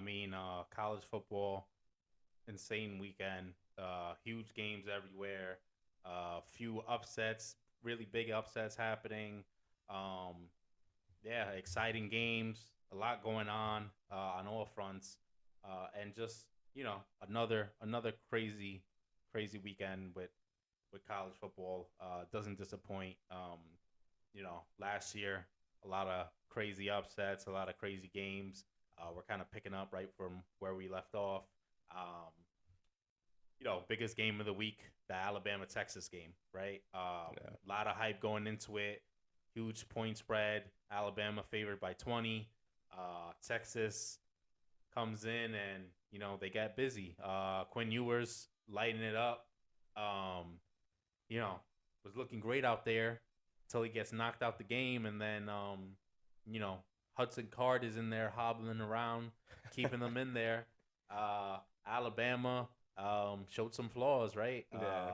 mean, college football, insane weekend. Huge games everywhere. Few upsets, really big upsets happening. Um, yeah, exciting games. A lot going on all fronts, and just another crazy weekend with college football. Doesn't disappoint. Last year a lot of crazy upsets, a lot of crazy games. We're kind of picking up right from where we left off. Um, biggest game of the week, the Alabama Texas game, right? Yeah. A lot of hype going into it. Huge point spread. Alabama favored by 20. Texas comes in and they get busy. Quinn Ewers lighting it up. Um, you know, was looking great out there until he gets knocked out the game, and then you know Hudson Card is in there hobbling around, keeping them in there. Alabama showed some flaws, right? Yeah.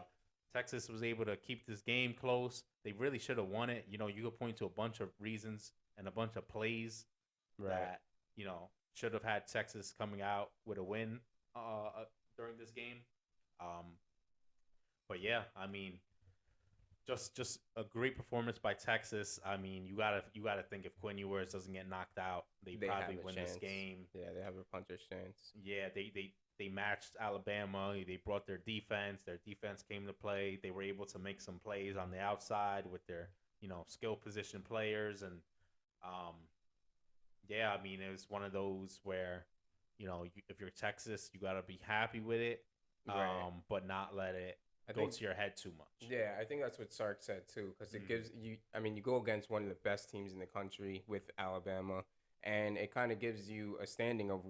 Texas was able to keep this game close. They really should have won it. You could point to a bunch of reasons and a bunch of plays Right. that should have had Texas coming out with a win during this game. Um, but yeah, I mean, just a great performance by Texas. I mean, you gotta think if Quinn Ewers doesn't get knocked out, they They have probably a win this chance. game. Yeah, they have a puncher's chance. Yeah, they matched Alabama. They brought their defense. Their defense came to play. They were able to make some plays on the outside with their skill position players, and um, yeah, I mean it was one of those where if you're Texas, you gotta be happy with it, Right. but not let it I go think to your head too much. yeah, I think that's what Sark said too, because it Mm-hmm. gives you. I mean, you go against one of the best teams in the country with Alabama, and it kind of gives you a standing of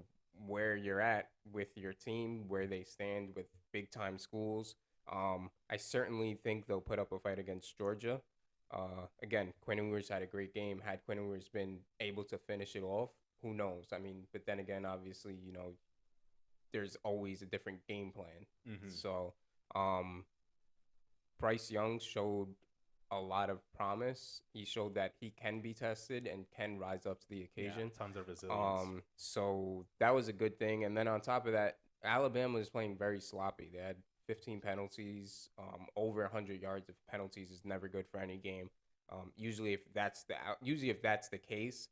where you're at with your team, where they stand with big time schools. I certainly think they'll put up a fight against Georgia. Again, Quinn Ewers had a great game. Had Quinn Ewers been able to finish it off, who knows? I mean, but then again, obviously, there's always a different game plan. Mm-hmm. So, um, Bryce Young showed a lot of promise. He showed that he can be tested and can rise up to the Yeah, occasion. tons of resilience. So that was a good thing. And then on top of that, Alabama was playing very sloppy. They had 15 penalties. Over 100 yards of penalties is never good for any game. Usually if that's the case,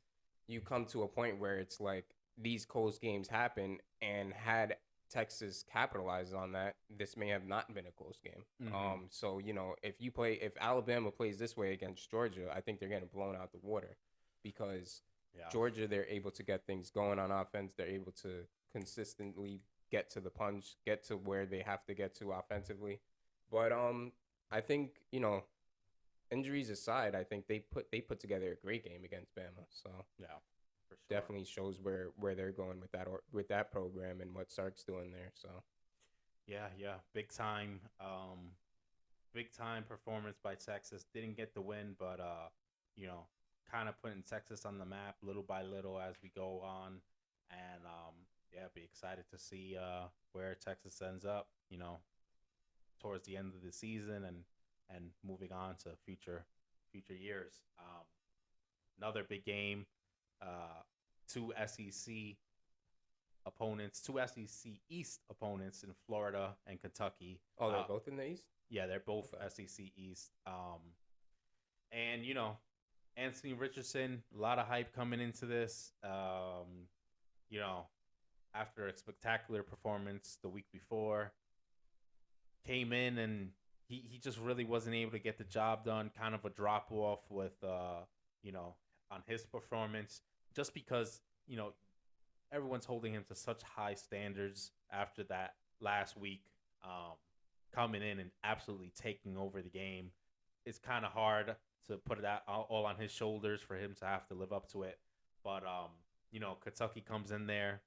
you come to a point where it's like these close games happen, and had Texas capitalized on that, this may have not been a close game. Mm-hmm. So if Alabama plays this way against Georgia, I think they're getting blown out the water, because Yeah. Georgia, they're able to get things going on offense. They're able to consistently get to the punch, get to where they have to get to offensively. But I think injuries aside, I think they put together a great game against Bama. So Yeah, for sure. definitely shows where they're going with that program and what Sark's doing there. So Yeah, yeah. Big time performance by Texas. Didn't get the win, but you know, kind of putting Texas on the map little by little as we go on. And yeah, be excited to see where Texas ends up, towards the end of the season and moving on to future years. Another big game, uh two SEC opponents, two SEC East opponents in Florida and Kentucky. oh, they're Uh, both in the East. yeah, they're both Okay. SEC East. And Anthony Richardson, a lot of hype coming into this. You know, after a spectacular performance the week before, came in and he just really wasn't able to get the job done. Kind of a drop off with you know, on his performance, just because everyone's holding him to such high standards after that last week, um, coming in and absolutely taking over the game. It's kind of hard to put that all on his shoulders for him to have to live up to it. But Kentucky comes in there,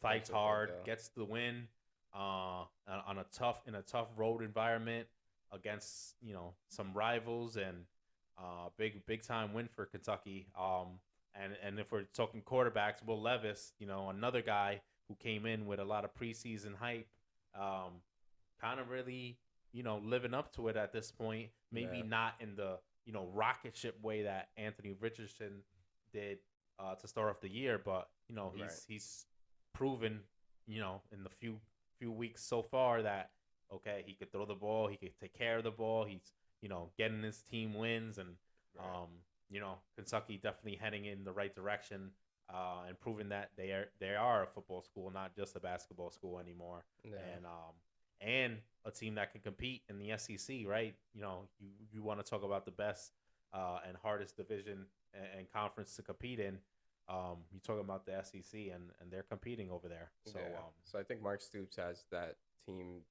Fights fights a good hard, gets the win on a tough road environment against some rivals, and big time win for Kentucky. And if we're talking quarterbacks, Will Levis, another guy who came in with a lot of preseason hype, um, kind of really living up to it at this point. Maybe Yeah. not in the rocket ship way that Anthony Richardson did to start off the year, but Right. he's proven, in the few weeks so far that okay, he could throw the ball, he could take care of the ball. He's getting his team wins, and Right. Kentucky definitely heading in the right direction, and proving that they are a football school, not just a basketball school anymore, Yeah. and a team that can compete in the SEC, right? You want to talk about the best and hardest division and conference to compete in. You're talking about the SEC, and they're competing over there. So Yeah. So I think Mark Stoops has that team.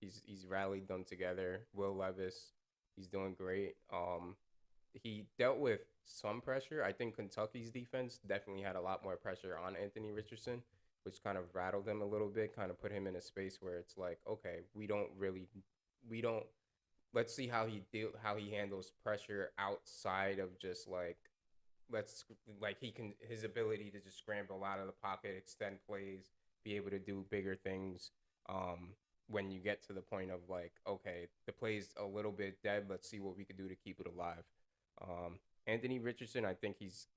He's rallied them together. Will Levis, he's doing great. He dealt with some pressure. I think Kentucky's defense definitely had a lot more pressure on Anthony Richardson, which kind of rattled him a little bit, kind of put him in a space where it's like, okay, we don't. Let's see how he handles pressure outside of just like let's like he can his ability to just scramble out of the pocket, extend plays, be able to do bigger things. When you get to the point of like, okay, the play's a little bit dead. Let's see what we could do to keep it alive. Anthony Richardson, I think he's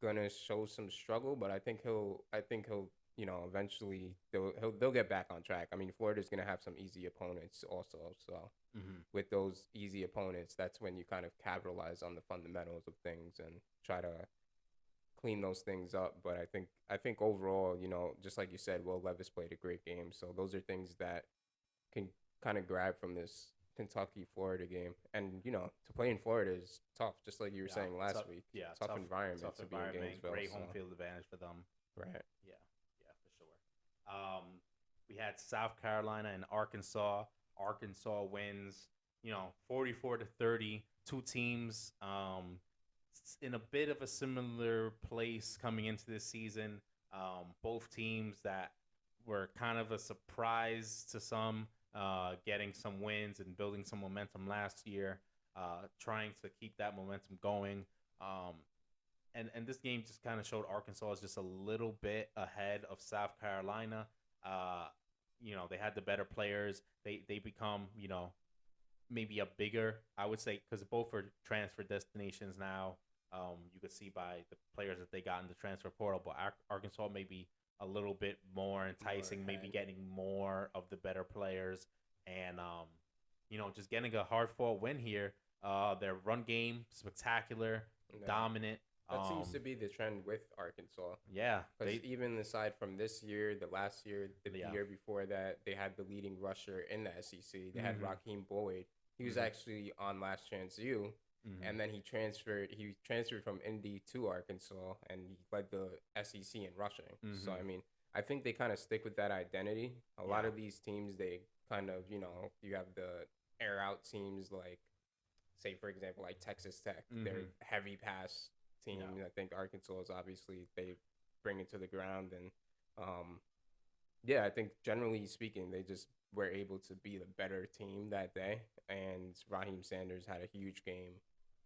gonna show some struggle, but I think he'll eventually they'll get back on track. I mean, Florida's gonna have some easy opponents also, so mhm. with those easy opponents, that's when you kind of capitalize on the fundamentals of things and try to clean those things up. But I think overall, just like you said, Will Levis played a great game. So those are things that can kind of grab from this Kentucky Florida game. And to play in Florida is tough, just like you were Yeah, saying last tough. week. Yeah, Tough environment tough to be in environment. Gainesville. Great So home field advantage for them. right. Yeah, yeah, for sure. We had South Carolina and Arkansas. Arkansas wins, 44-30. Two teams in a bit of a similar place coming into this season. Both teams that were kind of a surprise to some, getting some wins and building some momentum last year, trying to keep that momentum going. Um, and this game just kind of showed Arkansas is just a little bit ahead of South Carolina. Uh, they had the better players. They become maybe a bigger, I would say, because both are transfer destinations now. You could see by the players that they got in the transfer portal, but Arkansas maybe a little bit more More enticing, maybe ahead. getting more of the better players, and just getting a hard fought win here. Their run game spectacular, Yeah. dominant. That seems Um, to be the trend with Arkansas. yeah, Because even aside from this year, the last year, the yeah. year before that, they had the leading rusher in the SEC. They had Mm-hmm. Raheem Boyd. He was Mm-hmm. actually on Last Chance U, Mm-hmm. and then he transferred from Indy to Arkansas, and he led the SEC in rushing. So Mm-hmm. I mean, I think they kind of stick with that identity. A lot Yeah. of these teams, they kind of you have the air out teams like, say for example, like Texas Tech. They're Mm-hmm. heavy pass team. Yeah. I think Arkansas is obviously they bring it to the ground and yeah, I think generally speaking, they just were able to be the better team that day. And Raheem Sanders had a huge game,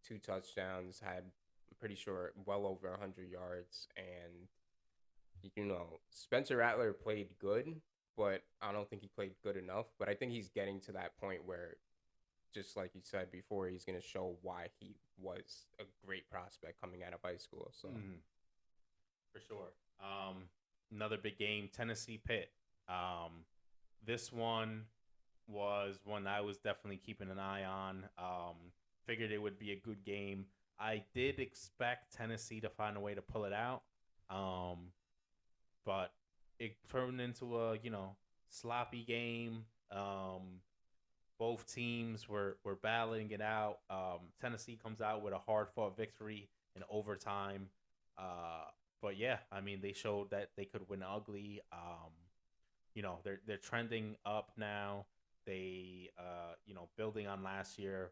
2 touchdowns, had I'm pretty sure well over 100 yards, and Spencer Rattler played good, but I don't think he played good enough. But I think he's getting to that point where, just like you said before, he's going to show why he was a great prospect coming out of high school. So Mm-hmm. For sure. Another big game, Tennessee Pitt. This one was one I was definitely keeping an eye on. Figured it would be a good game. I did expect Tennessee to find a way to pull it out, um, but it turned into a sloppy game. Both teams were battling it out. Tennessee comes out with a hard fought victory in overtime. Uh, but yeah, I mean they showed that they could win ugly. They're trending up now. They building on last year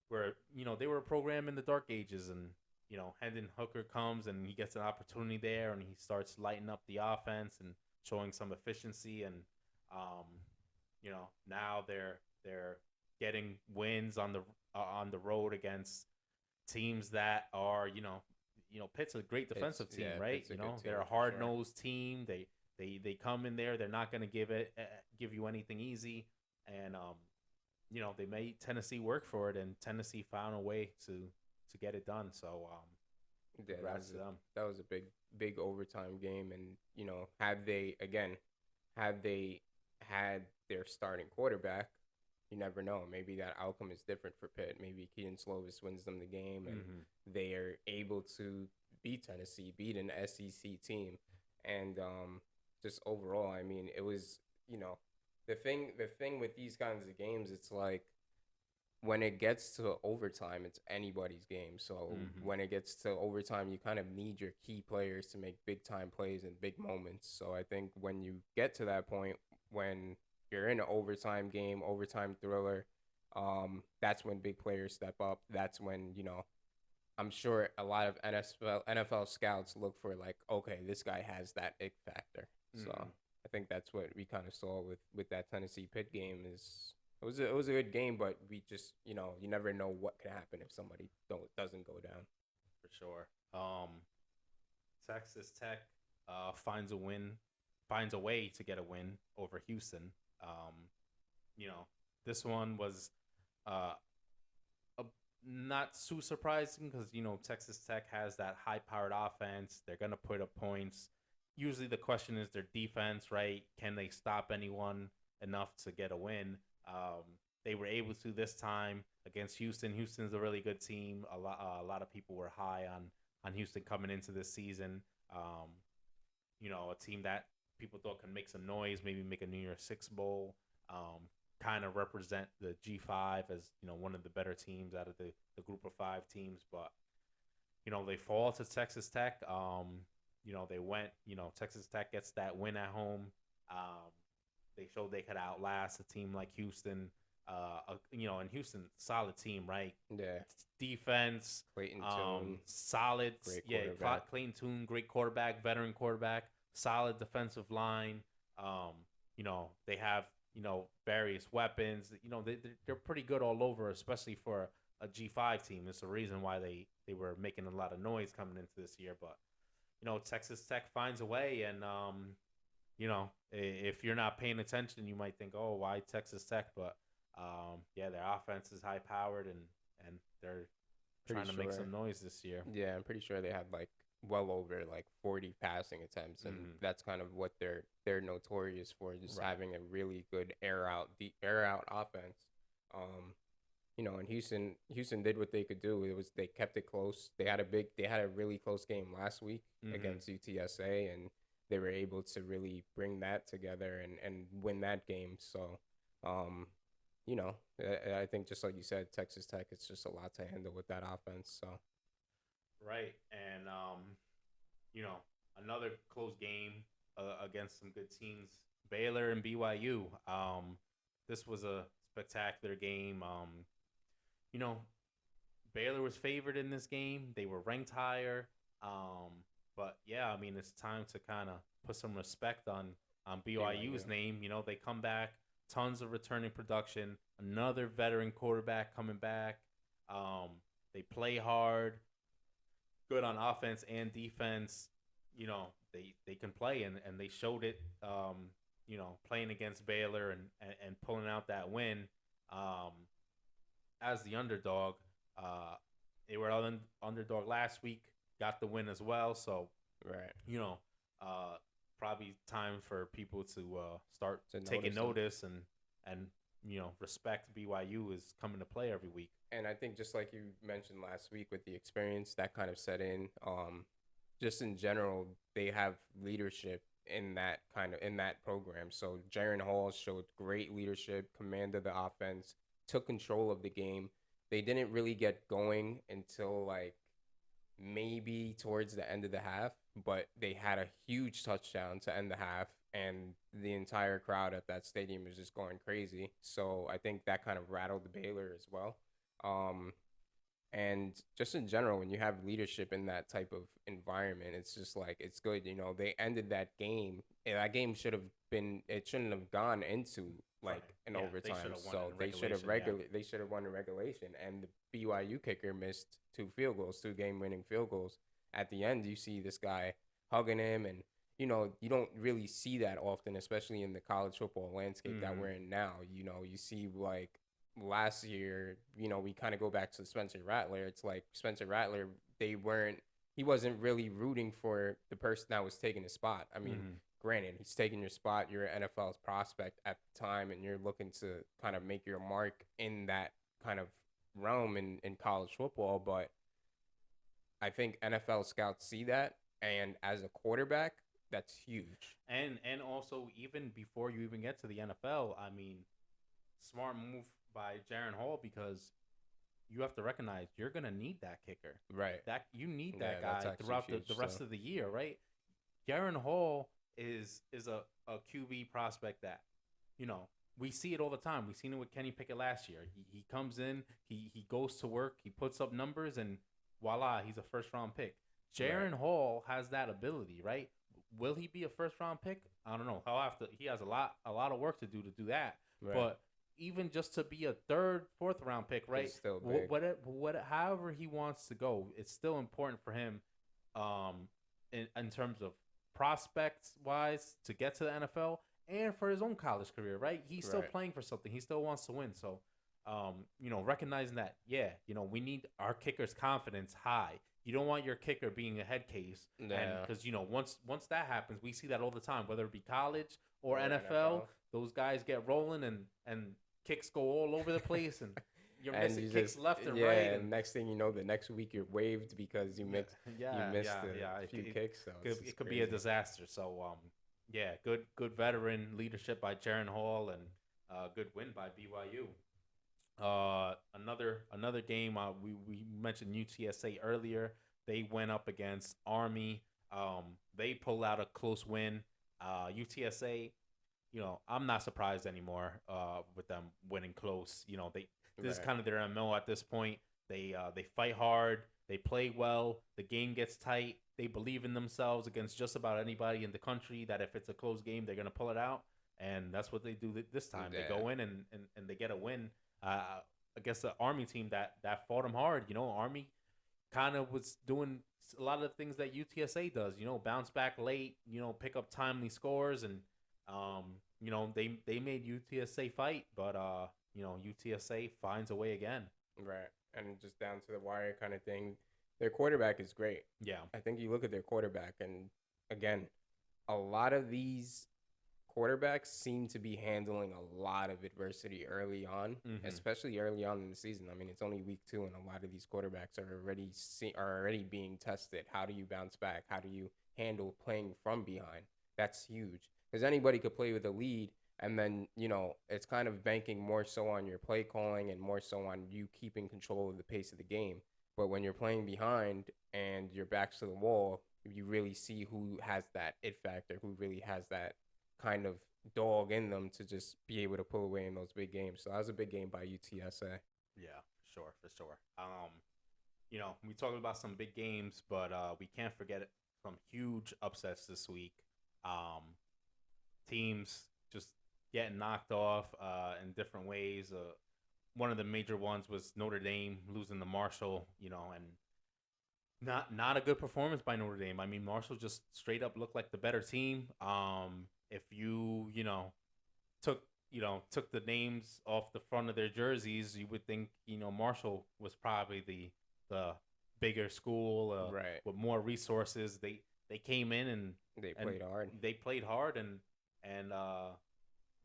where they were a program in the dark ages, and Hendon Hooker comes and he gets an opportunity there and he starts lighting up the offense and showing some efficiency, and um, now they're getting wins on the road against teams that are Pitt's a great defensive team, right? Pitt's a good team They're a for hard sure. nosed team. They come in there. They're not going to give you anything easy, and they made Tennessee work for it, and Tennessee found a way to get it done. So Yeah, congrats to them. that was a big overtime game, and had they had their starting quarterback, you never know. Maybe that outcome is different for Pitt. Maybe Keaton Slovis wins them the game, and Mm-hmm. they are able to beat Tennessee, beat an SEC team, and just overall, I mean, it was the thing with these kinds of games, it's like when it gets to overtime, it's anybody's game. So Mm-hmm. when it gets to overtime, you kind of need your key players to make big time plays and big moments. So I think when you get to that point, when you're in an overtime game, overtime thriller, that's when big players step up. That's when I'm sure a lot of NFL scouts look for, like, okay, this guy has that ick factor. So Mm-hmm. I think that's what we kind of saw with that Tennessee Pitt game. Is it was a good game, but we just you never know what can happen if somebody doesn't go down. For sure. Texas Tech finds a win, finds a way to get a win over Houston. Um, you know, this one was uh, a, not too surprising because Texas Tech has that high-powered offense. They're gonna put up points. Usually, the question is their defense, right? Can they stop anyone enough to get a win? Um, they were able to this time against Houston. Houston's a really good team. A lot of people were high on Houston coming into this season. Um, a team that people thought can make some noise, maybe make a New Year's Six bowl. Kind of represent the G5 as one of the better teams out of the group of five teams, but they fall to Texas Tech. They went. Texas Tech gets that win at home. Um, they showed they could outlast a team like Houston. And Houston, solid team, right? Yeah, Defense, Clayton Tune, solid. great Yeah, quarterback. Clayton Tune, great quarterback, veteran quarterback, solid defensive line. Um, they have various weapons. They're pretty good all over, especially for a G5 team. It's the reason why they were making a lot of noise coming into this year. But Texas Tech finds a way, and if you're not paying attention, you might think, oh, why Texas Tech? But yeah, their offense is high powered, and they're Pretty trying to make sure. some noise this year. Yeah, I'm pretty sure they had like well over like 40 passing attempts, and Mm-hmm. that's kind of what they're notorious for, just Right. having a really good air out offense. Um, and Houston did what they could do. They kept it close. They had a really close game last week Mm-hmm. against UTSA, and they were able to really bring that together and win that game. So, um, I think just like you said, Texas Tech, it's just a lot to handle with that offense. So, Right. And you know, another close game against some good teams, Baylor and BYU. This was a spectacular game. You know, Baylor was favored in this game. They were ranked higher. But yeah, I mean, it's time to kind of put some respect on BYU's BYU. name. They come back, tons of returning production, another veteran quarterback coming back. Um, they play hard, good on offense and defense. They can play, and they showed it. Playing against Baylor and pulling out that win. Um, as the underdog. Uh, they were underdog last week, got the win as well. So Right. you know, uh, probably time for people to start To taking notice them. notice and respect BYU is coming to play every week. And I think just like you mentioned last week with the experience that kind of set in, just in general, they have leadership in that program. So Jaron Hall showed great leadership, commanded the offense, took control of the game. They didn't really get going until like maybe towards the end of the half, but they had a huge touchdown to end the half, and the entire crowd at that stadium was just going crazy. So I think that kind of rattled Baylor as well. Um, and just in general, when you have leadership in that type of environment, it's just like it's good. They ended that game. And that game it shouldn't have gone into Right. like an Yeah, they should overtime. have won So in they should have regulation. Yeah. they should have won in regulation. And the BYU kicker missed two game winning field goals. At the end, you see this guy hugging him, and you don't really see that often, especially in the college football landscape that Mm-hmm. we're in now. You see like last year, we kind of go back to Spencer Rattler. It's like Spencer Rattler, they weren't, he wasn't really rooting for the person that was taking his spot. I mean, Mm-hmm. granted, he's taking your spot. You're an NFL prospect at the time, and you're looking to kind of make your mark in that kind of realm in college football. But I think NFL scouts see that, and as a quarterback, that's huge. And also even before you even get to the NFL, I mean, smart move by Jaron Hall because you have to recognize you're gonna need that kicker. Right. That you need Yeah, that that's guy actually throughout huge. the rest So, of the year, right? Jaron Hall is a QB prospect that, you know, we see it all the time. We've seen it with Kenny Pickett last year. He comes in, he goes to work, he puts up numbers, and voila, he's a first round pick. right. Jaron Hall has that ability, right? Will he be a first round pick? I don't know. He'll have to. He has a lot of work to do that. Right. But even just to be a third, fourth round pick, right? It's still big. However he wants to go, it's still important for him, in terms of prospects wise to get to the NFL and for his own college career, right? He's still Right. playing for something. He still wants to win. So, recognizing that, yeah, we need our kicker's confidence high. You don't want your kicker being a head case, and Yeah. because once that happens, we see that all the time, whether it be college or Or NFL. NFL. Those guys get rolling and kicks go all over the place, and you're And missing you kicks just left and yeah, right, and next thing you know, the next week you're waived because you yeah, missed you yeah, missed yeah, yeah. a few kicks. So Could, it's it just could be a crazy. disaster. So, yeah, good veteran leadership by Jaron Hall, and good win by BYU. Another game. We mentioned UTSA earlier. They went up against Army. They pulled out a close win. UTSA. I'm not surprised anymore. With them winning close. This is Right. kind of their MO at this point. They fight hard. They play well. The game gets tight. They believe in themselves against just about anybody in the country. That if it's a close game, they're gonna pull it out, and that's what they do this time. They Yeah. go in and they get a win. Against the Army team that fought them hard. Army kind of was doing a lot of the things that UTSA does. Bounce back late. Pick up timely scores, and they made UTSA fight, but UTSA finds a way again. Right. And just down to the wire kind of thing. Their quarterback is great. Yeah. I think you look at their quarterback, and again, a lot of these quarterbacks seem to be handling a lot of adversity early on, Mm-hmm. especially early on in the season. I mean, it's only week 2, and a lot of these quarterbacks are already being tested. How do you bounce back? How do you handle playing from behind? That's huge because anybody could play with a lead, and then it's kind of banking more so on your play calling and more so on you keeping control of the pace of the game. But when you're playing behind and your back's to the wall, you really see who has that it factor, who really has that kind of dog in them to just be able to pull away in those big games. So that was a big game by UTSA. Yeah, for sure. We talked about some big games, but we can't forget some huge upsets this week. Teams just getting knocked off in different ways. One of the major ones was Notre Dame losing to Marshall. And not a good performance by Notre Dame. I mean, Marshall just straight up looked like the better team. If took the names off the front of their jerseys, you would think Marshall was probably the bigger school, Right. with more resources. They came in and They played hard. They played hard, and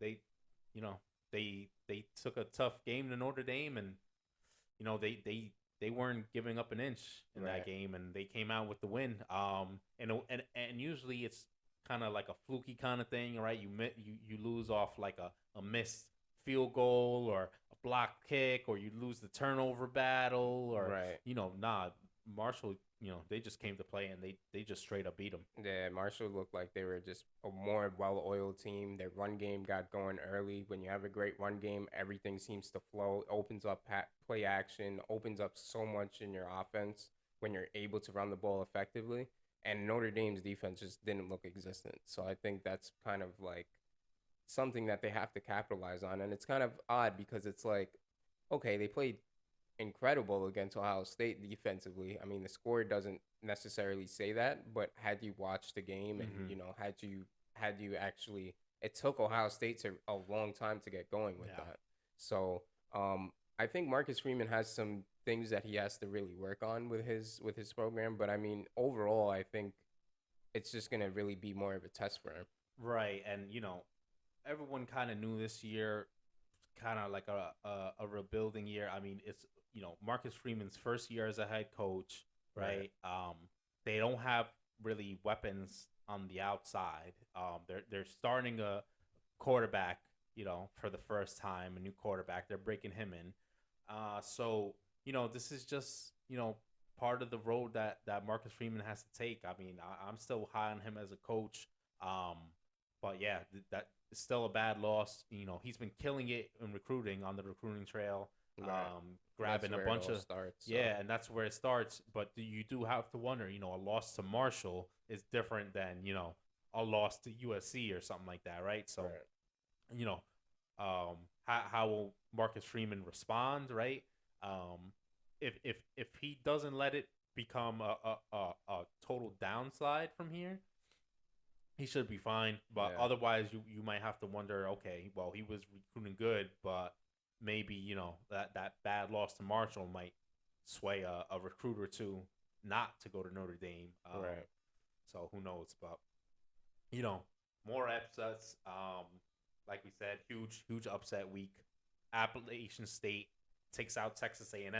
they you know they took a tough game to Notre Dame, and they weren't giving up an inch in that Right. game, and they came out with the win. And usually it's kind of like a fluky kind of thing, right? You lose off like a missed field goal or a block kick, or you lose the turnover battle, or Right. nah. Marshall, they just came to play, and they just straight up beat them. Yeah, Marshall looked like they were just a more well-oiled team. Their run game got going early. When you have a great run game, everything seems to flow. It opens up play action, opens up so much in your offense when you're able to run the ball effectively. And Notre Dame's defense just didn't look existent. So I think that's kind of like something that they have to capitalize on. And it's kind of odd because it's like, okay, they played incredible against Ohio State defensively. I mean, the score doesn't necessarily say that, but had you watched the game and Mhm. had you actually, it took Ohio State a long time to get going with Yeah. that. So I think Marcus Freeman has some things that he has to really work on with his program, but I mean, overall, I think it's just gonna really be more of a test for him. Right, and everyone kind of knew this year, kind of like a rebuilding year. I mean, it's Marcus Freeman's first year as a head coach, Right. right? They don't have really weapons on the outside. They're starting a quarterback, for the first time, a new quarterback. They're breaking him in. So this is just part of the road that Marcus Freeman has to take. I mean, I'm still high on him as a coach. Um, but yeah, that is still a bad loss. He's been killing it in recruiting on the recruiting trail, Right. That's grabbing a where it bunch all of starts. So yeah, and that's where it starts. But you do have to wonder, a loss to Marshall is different than a loss to USC or something like that, right? So right. you know, how will Marcus Freeman respond, right? Um, if he doesn't let it become a total downslide from here, he should be fine. But Yeah. otherwise, you might have to wonder. Okay, well, he was recruiting good, but maybe that bad loss to Marshall might sway a recruiter to not to go to Notre Dame. Right. So who knows? But you know, more upsets. Like we said, huge upset week. Appalachian State takes out Texas A&M.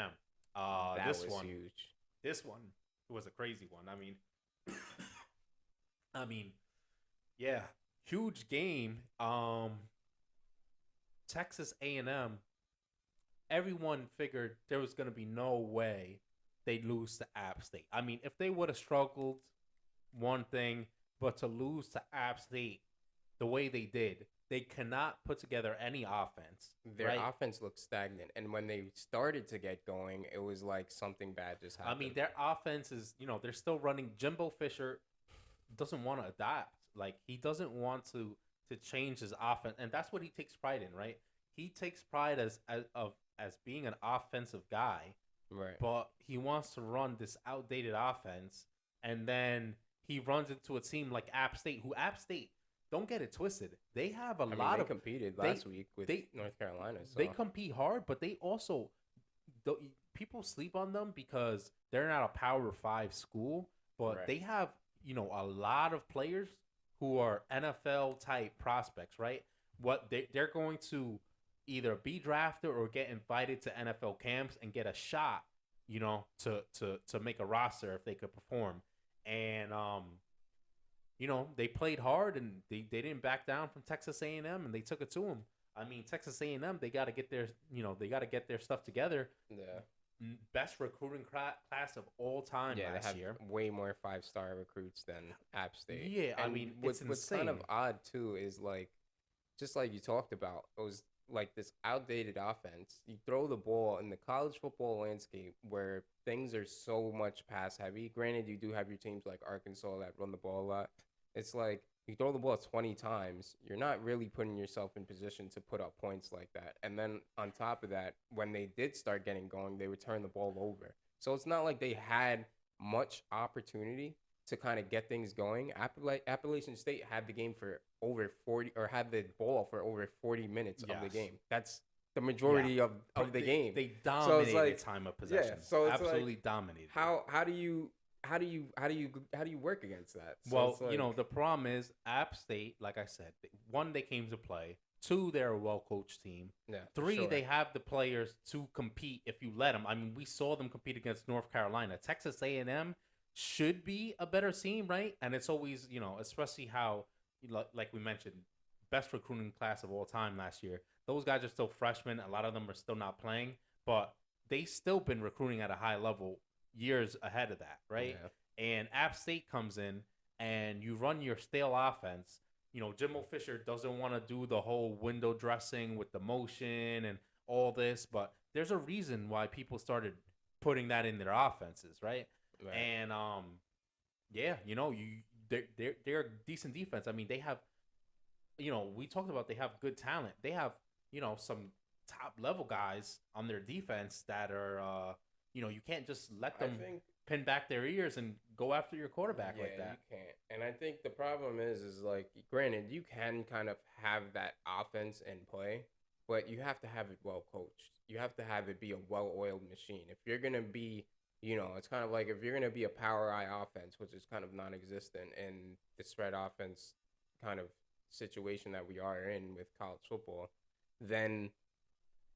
That This was one, huge. this one was a crazy one. I mean, yeah, huge game. Texas A&M. Everyone figured there was gonna be no way they'd lose to App State. I mean, if they would have struggled, one thing, but to lose to App State the way they did, they cannot put together any offense, Their right? offense looked stagnant, and when they started to get going, it was like something bad just I mean, happened. their offense is, they're still running. Jimbo Fisher doesn't want to adapt. Like he doesn't want to change his offense, and that's what he takes pride in, right? He takes pride as being an offensive guy, Right. but he wants to run this outdated offense, and then he runs into a team like App State, who App State, don't get it twisted, they have a I mean, lot they of competed they last week with they North Carolina, they so compete hard, but they also people sleep on them because they're not a Power Five school, but right. they have a lot of players who are NFL type prospects, right? What they're going to either be drafted or get invited to NFL camps and get a shot, to make a roster if they could perform. And they played hard and they didn't back down from Texas A&M and they took it to them. I mean, Texas A&M, they got to get their stuff together. Yeah. Best recruiting class of all time Yeah, they last have year. way more 5-star recruits than App State. Yeah, I And mean, it's what's kind of insane. odd too is like just like you talked about, it was like this outdated offense. You throw the ball in the college football landscape where things are so much pass heavy. Granted, you do have your teams like Arkansas that run the ball a lot. It's like you throw the ball 20 times, you're not really putting yourself in position to put up points like that. And then on top of that, when they did start getting going, they would turn the ball over. So it's not like they had much opportunity to kind of get things going. Appalachian State had the game for over 40 or had the ball for over 40 minutes of the Yes. game. That's the Yeah. majority of the game. They So it's dominated like, time of yeah. possession. So it's Absolutely like, dominated. how do you work against that? So Well, it's like, the problem is App State, like I said, one, they came to play. Two, they're a well coached team. yeah, for Three, sure. they have the players to compete if you let them. I mean, we saw them compete against North Carolina. Texas A&M should be a better team, right? And it's always, especially how, like we mentioned, best recruiting class of all time last year. Those guys are still freshmen. A lot of them are still not playing, but they still been recruiting at a high level years ahead of that, right? Yeah. And App State comes in and you run your stale offense. Jimbo Fisher doesn't want to do the whole window dressing with the motion and all this, but there's a reason why people started putting that in their offenses, right? Right. And yeah, they're a decent defense. I mean, they have, we talked about they have good talent. They have, some top level guys on their defense that are, you can't just let I them think pin back their ears and go after your quarterback yeah, like you that. can't. And I think the problem is like, granted, you can kind of have that offense in play, but you have to have it well coached. You have to have it be a well-oiled machine. If you're gonna be, it's kind of like if you're gonna be a power eye offense, which is kind of non-existent in the spread offense kind of situation that we are in with college football, then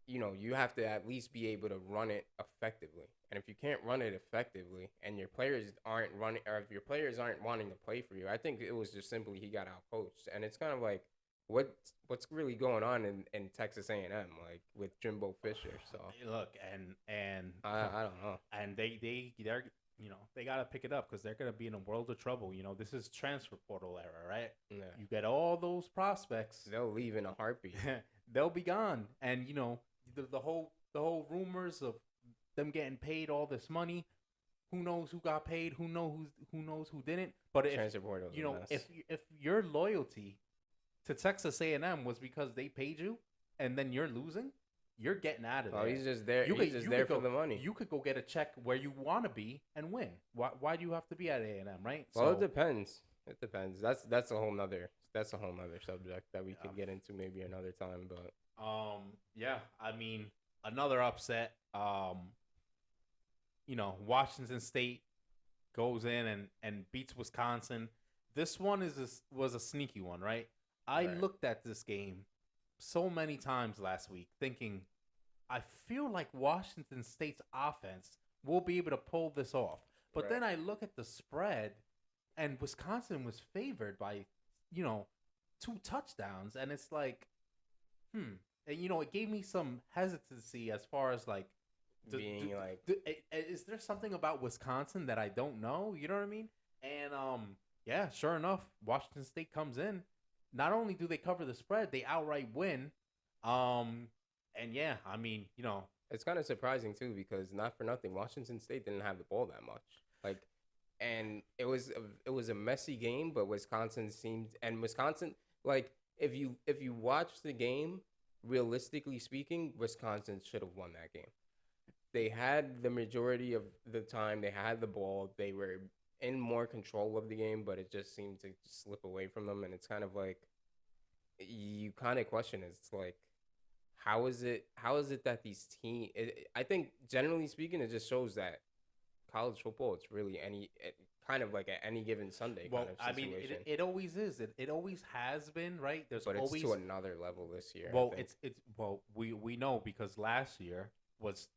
you have to at least be able to run it effectively. And if you can't run it effectively and your players aren't running, or if your players aren't wanting to play for you, I think it was just simply he got out coached. And it's kind of like what's really going on in Texas A&M, like with Jimbo Fisher. So Look, and I don't know. and they're they gotta pick it up because they're gonna be in a world of trouble. This is transfer portal era, right? Yeah. You get all those prospects, They'll leave in a heartbeat. they'll be gone, and the whole rumors of them getting paid all this money. Who knows who got paid? Who knows who didn't? But if Transfer portal, if your loyalty to Texas A&M was because they paid you, and then you're losing, you're getting out of there. Oh, he's just there. He's just there for the money. You could go get a check where you want to be and win. Why do you have to be at A&M, right? Well, it depends. It depends. That's a whole nother subject that we could get into maybe another time. But yeah, I mean, another upset. Washington State goes in and beats Wisconsin. This one was a sneaky one, right? I looked at this game so many times last week thinking, I feel like Washington State's offense will be able to pull this off. But then I look at the spread, and Wisconsin was favored by, 2 touchdowns. And it's like, And, it gave me some hesitancy as far as like, is there something about Wisconsin that I don't know? You know what I mean? And yeah, sure enough, Washington State comes in. Not only do they cover the spread, they outright win. And yeah, I mean, it's kind of surprising too because not for nothing, Washington State didn't have the ball that much. And it was a messy game, but Wisconsin like if you watch the game, realistically speaking, Wisconsin should have won that game. They had the majority of the time. They had the ball. They were in more control of the game, but it just seemed to slip away from them. And it's kind of like you kind of question it. It's like, how is it that these teams? I think generally speaking, it just shows that college football, it's really kind of like at any given Sunday kind of situation. I mean, it always is. It always has been, right? But it's to another level this year. Well, we know because last year was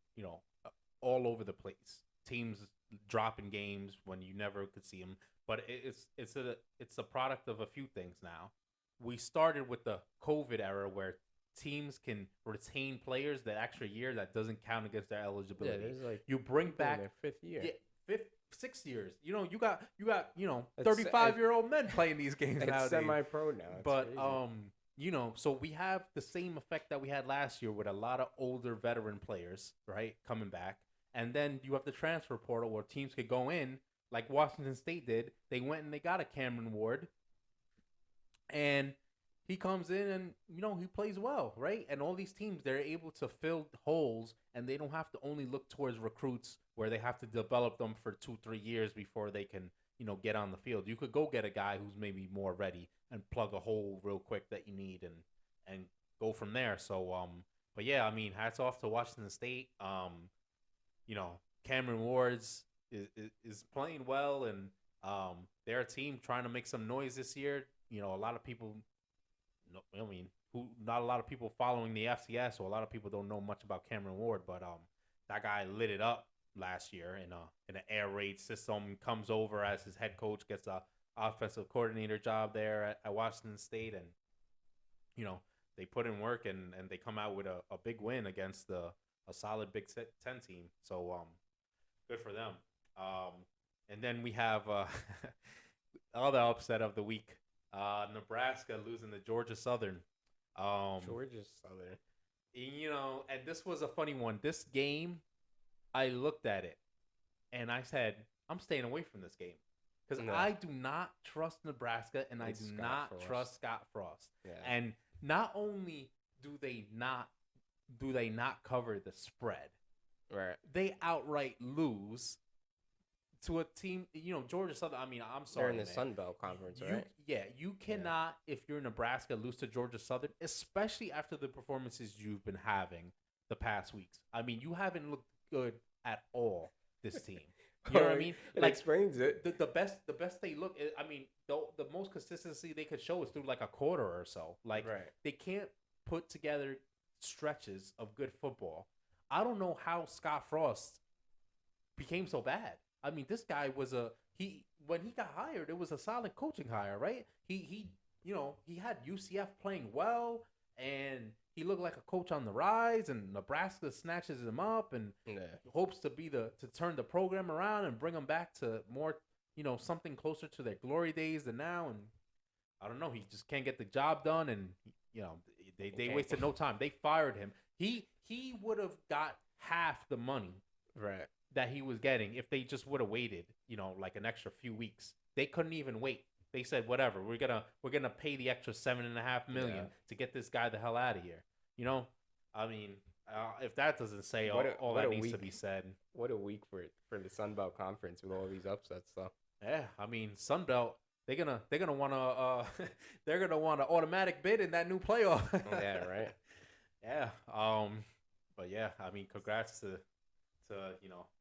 all over the place. Teams dropping games when you never could see them. But it's a product of a few things now. We started with the COVID era where teams can retain players that extra year that doesn't count against their eligibility. Yeah, like you bring back their fifth year. Yeah, 6 years. You got 35-year-old men playing these games nowadays. It's semi-pro now. But crazy. So we have the same effect that we had last year with a lot of older veteran players, right, coming back. And then you have the transfer portal where teams could go in, like Washington State did. They went and they got a Cameron Ward. And he comes in and, he plays well, right? And all these teams, they're able to fill holes, and they don't have to only look towards recruits where they have to develop them for 2-3 years before they can, get on the field. You could go get a guy who's maybe more ready and plug a hole real quick that you need and go from there. So, but yeah, I mean, hats off to Washington State. Cameron Ward's is playing well, and they're a team trying to make some noise this year. A lot of people, not a lot of people following the FCS, so a lot of people don't know much about Cameron Ward, but that guy lit it up last year in an air raid system. Comes over as his head coach, gets a offensive coordinator job there at Washington State, and they put in work and they come out with a big win against a solid Big Ten team. So good for them. And then we have other upset of the week. Nebraska losing to Georgia Southern. Georgia Southern. And this was a funny one. This game, I looked at it and I said, I'm staying away from this game because I do not trust Nebraska and I do not trust Scott Frost. Yeah. And not only do they not cover the spread, right? They outright lose to a team, Georgia Southern. I mean, I'm They're sorry, in the man. Sun Belt Conference, right? You cannot, if you're Nebraska, lose to Georgia Southern, especially after the performances you've been having the past weeks. I mean, you haven't looked good at all. This team, you know what I mean? It Like explains it. the best they look. I mean, the most consistency they could show is through like a quarter or so. Like Right. they can't put together stretches of good football. I don't know how Scott Frost became so bad. I mean, this guy was he when he got hired, it was a solid coaching hire, right? He had UCF playing well, and he looked like a coach on the rise, and Nebraska snatches him up and hopes to turn the program around and bring them back to more, something closer to their glory days than now. And I don't know, he just can't get the job done, and they wasted no time. They fired him. He would have got half the money Right. that he was getting if they just would have waited, like an extra few weeks. They couldn't even wait. They said, whatever, we're gonna pay the extra $7.5 million to get this guy the hell out of here. I mean, if that doesn't say all that needs to be said. What a week for the Sun Belt Conference with all these upsets, though. Yeah, I mean, Sun Belt, they're gonna want to they're gonna want an automatic bid in that new playoff. Yeah, right. Yeah. But yeah, I mean, congrats to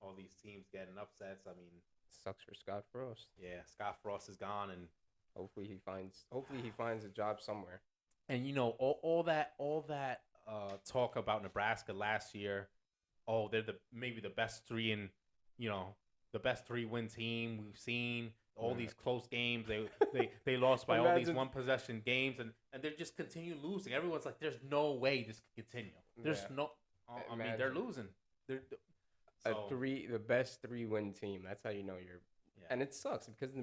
all these teams getting upsets. I mean, sucks for Scott Frost. Yeah, Scott Frost is gone, and hopefully he finds a job somewhere. And all that talk about Nebraska last year. Oh, they're maybe the best three in, the best 3-win team we've seen. All these close games, they lost by all these 1-possession games, and they just continue losing. Everyone's like, there's no way this can continue. There's no. I mean, they're losing. The best 3-win team. That's how you know you're. Yeah. And it sucks because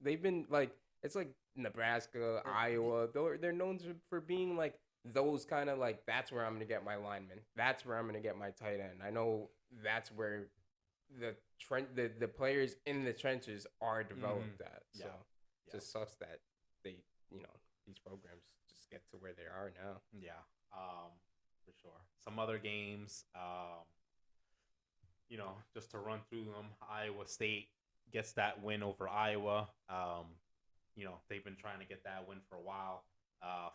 they've been like, it's like Nebraska, Iowa. They're known for being like those kind of like, that's where I'm gonna get my lineman. That's where I'm gonna get my tight end. I know that's where the players in the trenches are developed at. So it just sucks that they these programs just get to where they are now. Yeah, for sure. Some other games, just to run through them. Iowa State gets that win over Iowa. They've been trying to get that win for a while.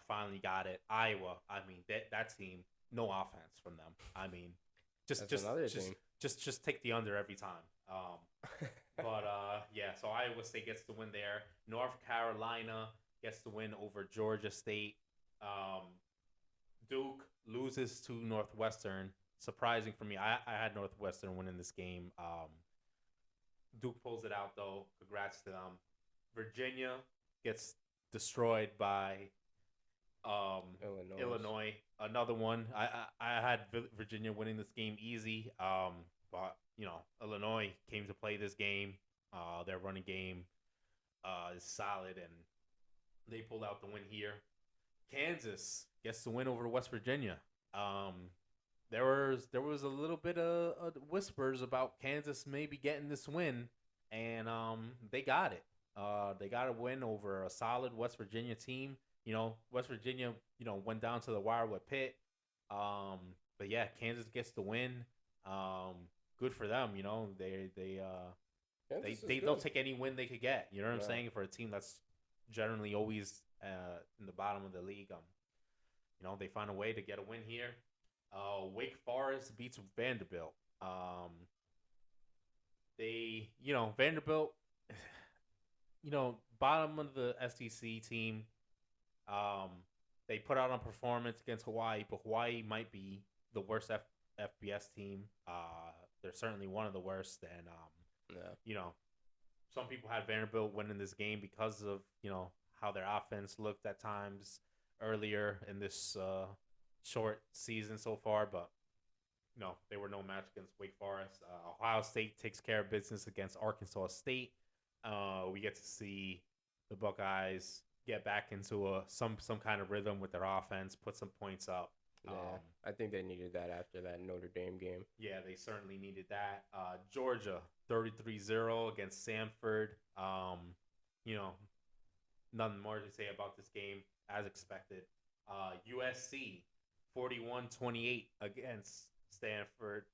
Finally got it. Iowa, I mean, that team, no offense from them. I mean, just take the under every time. So Iowa State gets the win there. North Carolina gets the win over Georgia State. Duke loses to Northwestern. Surprising for me. I had Northwestern winning this game. Duke pulls it out, though. Congrats to them. Virginia gets destroyed by Illinois. Another one. I had Virginia winning this game easy. But Illinois came to play this game. Their running game is solid, and they pulled out the win here. Kansas gets the win over West Virginia. There was a little bit of whispers about Kansas maybe getting this win, and they got it. They got a win over a solid West Virginia team. West Virginia, went down to the wire with Pitt. But yeah, Kansas gets the win. Good for them. They'll take any win they could get. You know what I'm saying? For a team that's generally always in the bottom of the league, they find a way to get a win here. Wake Forest beats Vanderbilt. Vanderbilt, bottom of the SEC team. They put out a performance against Hawaii, but Hawaii might be the worst FBS team. They're certainly one of the worst. And, some people had Vanderbilt winning this game because of, how their offense looked at times earlier in this short season so far. But, they were no match against Wake Forest. Ohio State takes care of business against Arkansas State. We get to see the Buckeyes get back into some kind of rhythm with their offense, put some points up. Yeah, I think they needed that after that Notre Dame game. Yeah, they certainly needed that. Georgia, 33-0 against Samford. Nothing more to say about this game, as expected. USC, 41-28 against Stanford.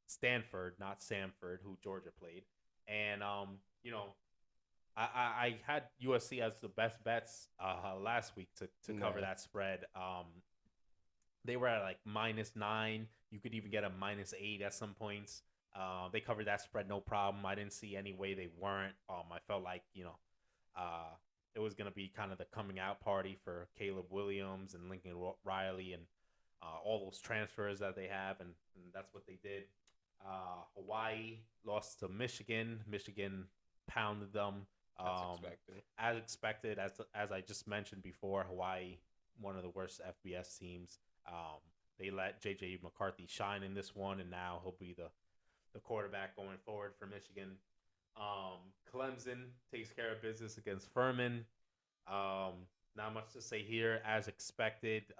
Stanford, not Samford, who Georgia played. And I had USC as the best bets last week to cover Yeah, that spread. They were at like -9. You could even get a -8 at some points. They covered that spread no problem. I didn't see any way they weren't. I felt like uh, it was gonna be kind of the coming out party for Caleb Williams and Lincoln Riley and all those transfers that they have, and that's what they did. Hawaii lost to Michigan. Michigan pounded them. that's Um, expected. as expected, as I just mentioned before, Hawaii, one of the worst FBS teams. Um, they let JJ McCarthy shine in this one, and now he'll be the quarterback going forward for Michigan. Clemson takes care of business against Furman. Not much to say here, as expected.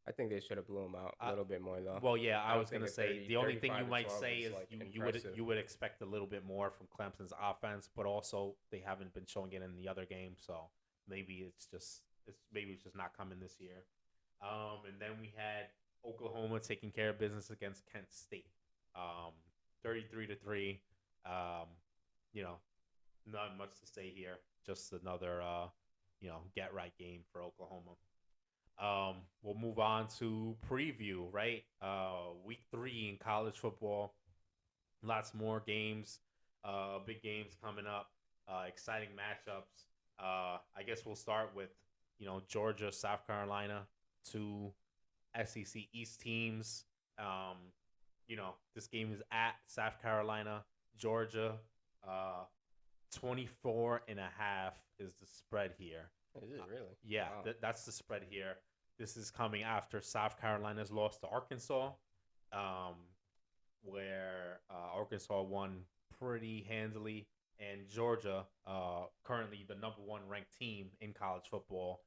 I think they should have blew him out a I, little bit more though. well, yeah, I I don't was think gonna a say 30, the only thing you 35 to might 12 say is is like you impressive. would expect a little bit more from Clemson's offense, but also they haven't been showing it in the other games, so maybe it's just not coming this year. And then we had Oklahoma taking care of business against Kent State, um, 33-3. Um, you know, not much to say here. Just another get right game for Oklahoma. We'll move on to preview, right? Week 3 in college football. Lots more games, big games coming up, exciting matchups. I guess we'll start with, Georgia, South Carolina, two SEC East teams. Um, this game is at South Carolina, Georgia. Uh, 24 and a half is the spread here. Is it really? Yeah, Wow. that's the spread here. This is coming after South Carolina's lost to Arkansas, um, where Arkansas won pretty handily, and Georgia, currently the number one ranked team in college football,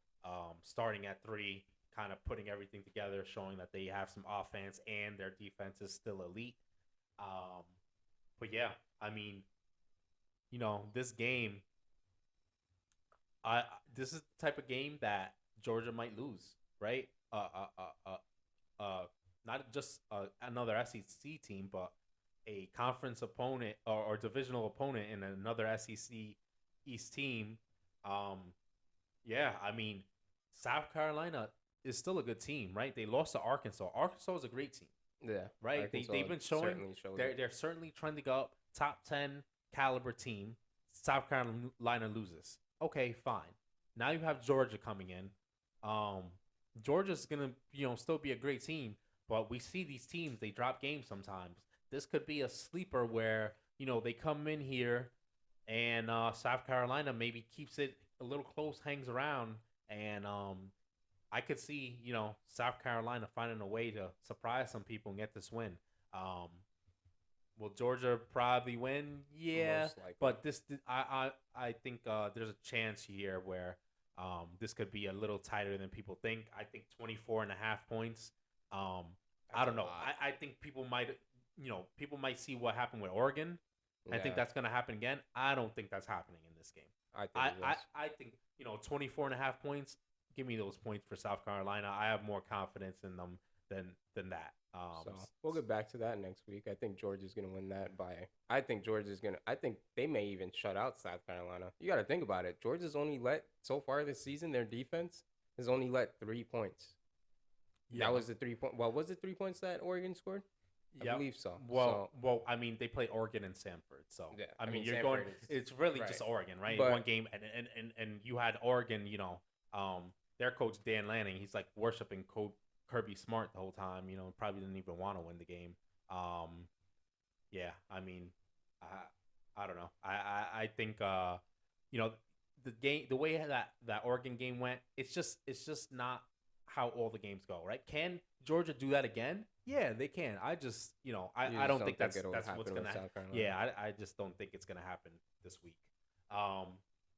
starting at 3, kind of putting everything together, showing that they have some offense and their defense is still elite. Um, but yeah, I mean, this game, I this is the type of game that Georgia might lose, right? Not just another SEC team, but a conference opponent or divisional opponent in another SEC East team. Um, yeah, I mean, South Carolina is still a good team, right? They lost to Arkansas. Arkansas is a great team, Yeah, right? They Arkansas they've been showing certainly showed they're it. they're certainly trending up, top 10 caliber team. South Carolina loses. Okay, fine. Now you have Georgia coming in. Um, Georgia's gonna still be a great team, but we see these teams, they drop games sometimes. This could be a sleeper where they come in here and South Carolina maybe keeps it a little close, hangs around, and I could see South Carolina finding a way to surprise some people and get this win. Um, will Georgia probably win? Yeah, Most likely. but I think there's a chance here where this could be a little tighter than people think. I think 24 and a half points. Um, I That's a don't know. lot. I think people might see what happened with Oregon. I think Yeah, that's going to happen again. I don't think that's happening in this game. I think I, it I, is. I think 24 and a half points. Give me those points for South Carolina. I have more confidence in them than that. So we'll get back to that next week. I think Georgia's gonna win that by. I think Georgia's gonna. I think they may even shut out South Carolina. You got to think about it. Georgia's only let so far this season. Their defense has only let 3 points. Yeah, That was the 3 point. Well, was it 3 points that Oregon scored? I yeah. believe so. Well, So well, I mean, they play Oregon and Sanford, so yeah, I mean, you're going. Sanford is It's really right, just Oregon, right? but One game, and you had Oregon. Their coach Dan Lanning, he's like worshiping Kirby Smart the whole time. Probably didn't even want to win the game. Yeah, I mean, I don't know. I think the game, the way that Oregon game went, it's just not how all the games go, right? Can Georgia do that again? Yeah, they can. I just you I just don't don't think think that's it'll that's what's happen with gonna. South Carolina. Yeah, I just don't think it's gonna happen this week. Um,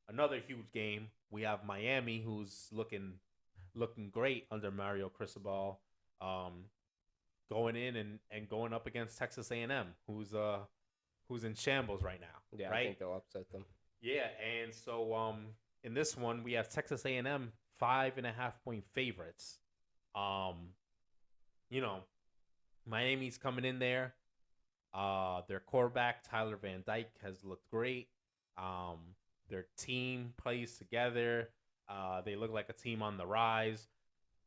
Another huge game. We have Miami, who's looking great under Mario Cristobal. Um, Going in and going up against Texas A&M, who's in shambles right now, Yeah, I right? think they'll upset them. Yeah, and so in this one we have Texas A&M 5.5 point favorites. Um, you know, Miami's coming in there. Their quarterback Tyler Van Dyke has looked great. Um, their team plays together. They look like a team on the rise.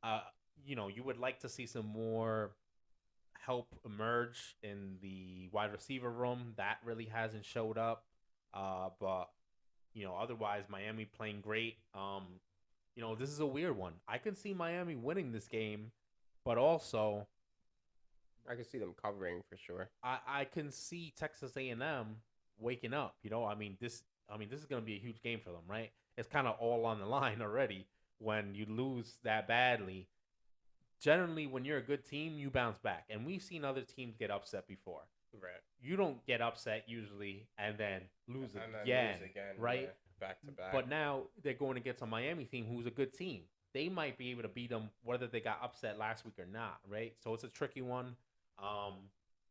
Uh, you would like to see some more help emerge in the wide receiver room. That really hasn't showed up. But otherwise Miami playing great. This is a weird one. I can see Miami winning this game, but also I can see them covering for sure. I can see Texas A&M waking up. This is going to be a huge game for them, right? It's kind of all on the line already when you lose that badly. Generally, when you're a good team, you bounce back, and we've seen other teams get upset before. Right. You don't get upset usually and then lose And then again, lose again, right? yeah, back to back. But now they're going against a Miami team who's a good team. They might be able to beat them whether they got upset last week or not, right? So it's a tricky one. Um,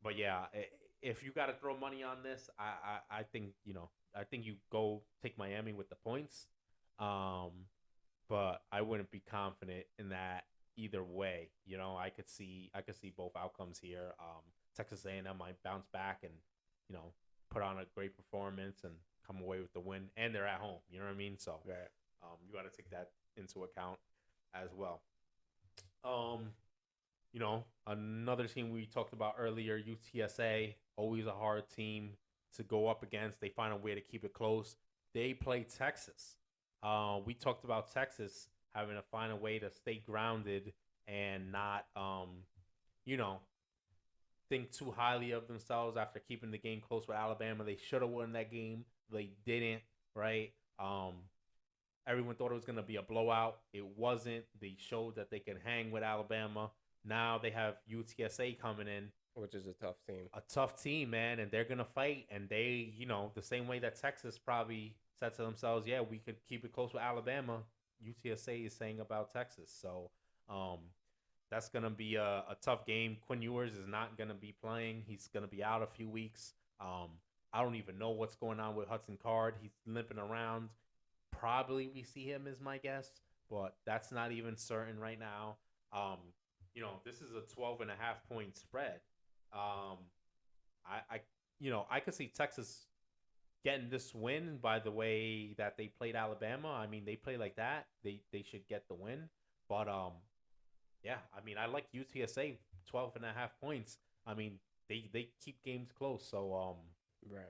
but yeah, if you got to throw money on this, I think I think you go take Miami with the points. Um, but I wouldn't be confident in that either way. I could see both outcomes here. Texas A&M might bounce back and you know put on a great performance and come away with the win, and they're at home. You know what I mean? So Right. you got to take that into account as well. Um, another team we talked about earlier, UTSA, always a hard team to go up against. They find a way to keep it close. They play Texas. We talked about Texas having to find a way to stay grounded and not, you know, think too highly of themselves after keeping the game close with Alabama. They should have won that game. They didn't, right? Everyone thought it was going to be a blowout. It wasn't. They showed that they can hang with Alabama. Now they have UTSA coming in, Which is a tough team. a tough team, man, and they're gonna fight. And they, the same way that Texas probably said to themselves, "Yeah, we could keep it close with Alabama." UTSA is saying about Texas, so um, that's gonna be a tough game. Quinn Ewers is not gonna be playing. He's gonna be out a few weeks. I don't even know what's going on with Hudson Card. He's limping around. Probably we see him is my guess, but that's not even certain right now. Um, this is a 12 and a half point spread. Um, I could see Texas getting this win by the way that they played Alabama. I mean, they play like that. They should get the win. But yeah, I mean, I like UTSA 12 and a half points. I mean, they keep games close. So Right.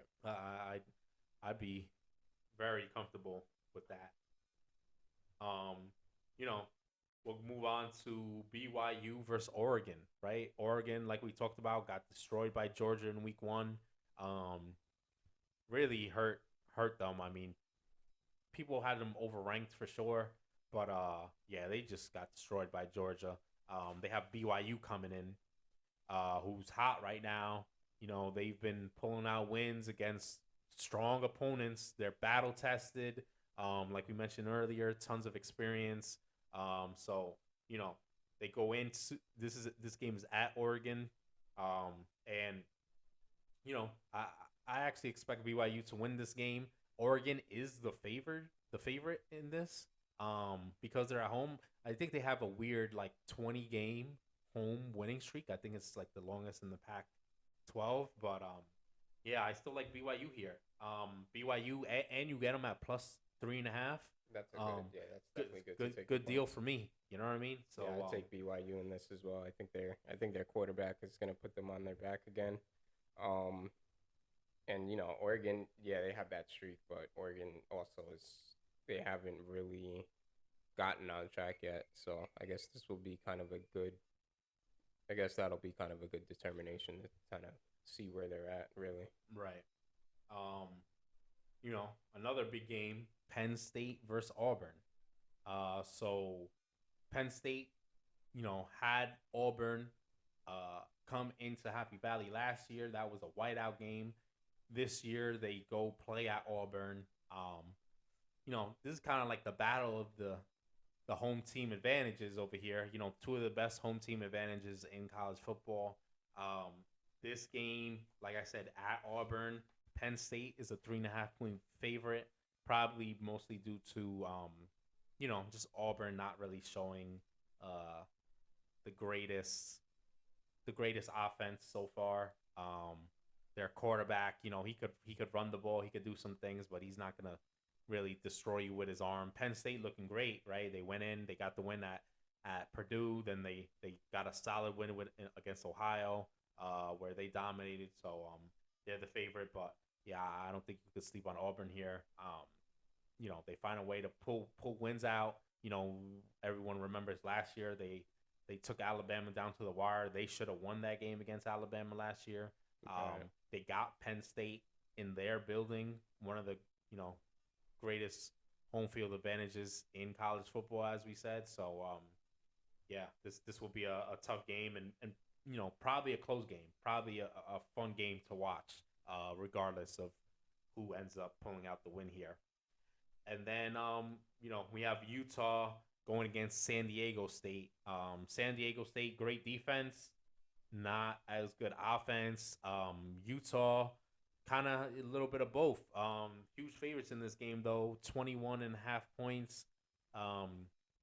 I'd be very comfortable with that. Um, you know, we'll move on to BYU versus Oregon, right? Oregon, like we talked about, got destroyed by Georgia in week one. Um, really hurt them. I mean, people had them overranked for sure, but yeah, they just got destroyed by Georgia. They have BYU coming in, who's hot right now. They've been pulling out wins against strong opponents. They're battle tested. Like we mentioned earlier, tons of experience. So they go into this game is at Oregon, and I actually expect BYU to win this game. Oregon is the favorite in this, because they're at home. I think they have a weird like 20 game home winning streak. I think it's like the longest in the Pac 12, but yeah, I still like BYU here. BYU and you get them at plus 3.5. That's a good. Yeah, that's Good, definitely good good, to take. good deal for me. You know what I mean? So Yeah, I'd take BYU in this as well. I think their quarterback is gonna put them on their back again. Um, and Oregon, yeah, they have that streak, but Oregon also they haven't really gotten on track yet. So I guess this will be kind of a good. I guess that'll be kind of a good determination to kind of see where they're at, really. right. Um, another big game: Penn State versus Auburn. So Penn State, had Auburn come into Happy Valley last year. That was a whiteout game. This year they go play at Auburn. This is kind of like the battle of the home team advantages over here. Two of the best home team advantages in college football. Um, this game, like I said, at Auburn, Penn State is a 3.5 point favorite, probably mostly due to just Auburn not really showing uh, the greatest offense so far. their quarterback. He could run the ball, he could do some things, but he's not gonna really destroy you with his arm. Penn State looking great, right? They went in, they got the win at Purdue, then they got a solid win against Ohio, where they dominated. So they're the favorite, but yeah, I don't think you could sleep on Auburn here. They find a way to pull wins out. Everyone remembers last year they took Alabama down to the wire. They should have won that game against Alabama last year. Okay. They got Penn State in their building, one of the greatest home field advantages in college football, as we said. So yeah, this will be a tough game, and probably a close game, probably a fun game to watch, regardless of who ends up pulling out the win here. And then we have Utah going against San Diego State. San Diego State, great defense, not as good offense. Utah, kind of a little bit of both. Huge favorites in this game though, 21.5 points. Um,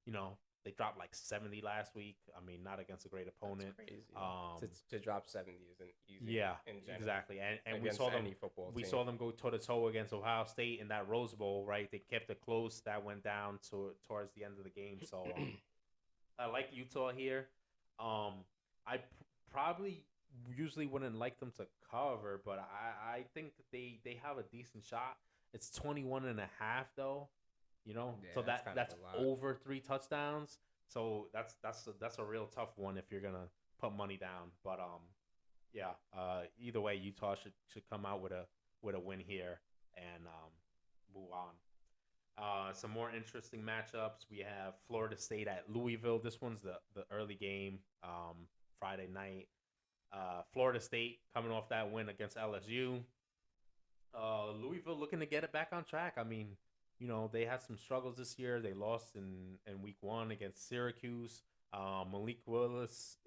you know, they dropped like 70 last week. I mean, not against a great opponent. That's crazy. Um, To drop 70 isn't easy. yeah, in general, exactly. And we against saw them. any football We team. saw them go toe to toe against Ohio State in that Rose Bowl, right? They kept it close. That went down towards the end of the game. So I like Utah here. I probably usually wouldn't like them to cover, but I think they have a decent shot. It's 21.5 though. Yeah, So that's kind that's of a lot. over 3 touchdowns. So that's a real tough one if you're gonna put money down. But yeah. Either way, Utah should come out with a win here and move on. Some more interesting matchups. We have Florida State at Louisville. This one's the early game, Friday night. Florida State coming off that win against LSU. Louisville looking to get it back on track. I mean, they had some struggles this year. They lost in week one against Syracuse. Malik Willis